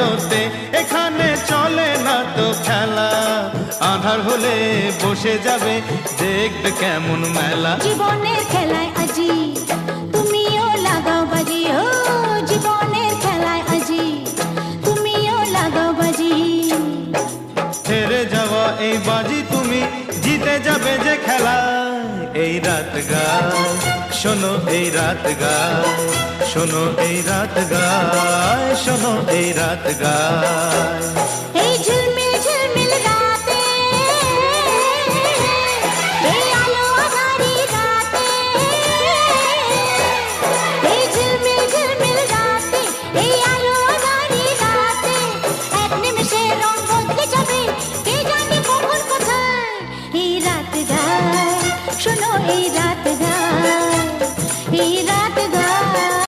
আলোতে এখানে চলে না তো খেলা আঁধার হলে বসে যাবে দেখবে কেমন মেলা জীবনের খেলায় আজি তুমিও লাগাও বাজি ও জীবনের খেলায় আজি তুমিও লাগাও বাজি হেরে যাওয়া এই বাজি তুমি জিতে যাবে যে খেলা এই রাত গায় শোনো এই রাত গায় শোনো এই রাত গায় শোনো এই রাত গায়